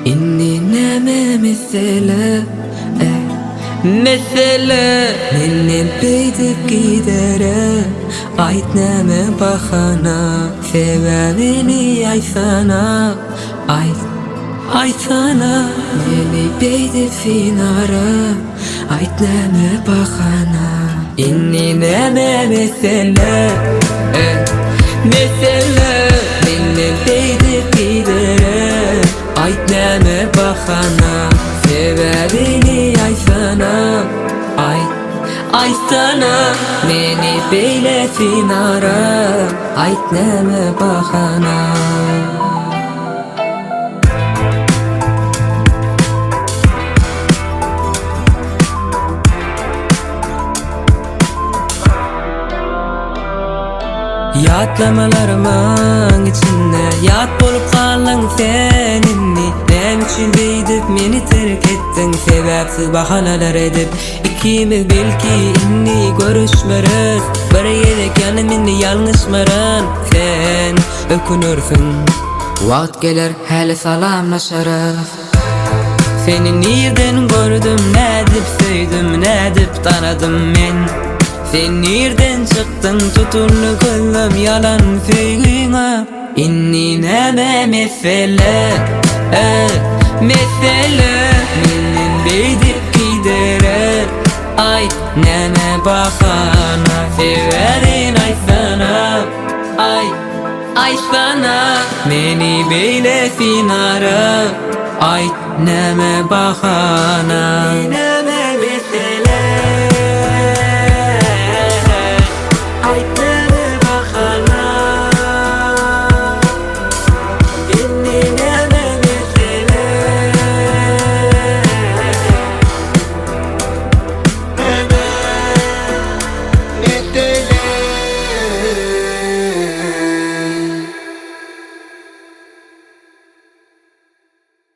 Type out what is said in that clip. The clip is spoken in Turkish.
إني نما مثلا مثلا Menden peydip gidere Aytnama bahana Sebebini aysana Aysana Meni peydip finara Aytnama bahana Inni nama mesela Mesela Menden peydip gidere Aytnama bahana Sebebini aysana Aysana Meni beylesin ara Aytnama bahana Yatlamalarımın içinde yat bolup kalın seninni Nem için beydip meni terk ettin Sebepsiz bahaneler edip İkimiz belki inni görüşmeriz Bir yedek yanımını yanlışmaran Sen ökünürsün Vakt gelir hele salamlaşarız Seni nereden gördüm ne dip söydüm ne dip tanıdım men Sen nereden çıktın tuturlu kılım yalan söylüğüne İnni neme mesele Mesele Menden beydip gidere Ay neme bahana Severin ay sana Ay sana Meni beylesin ara Ay neme bahana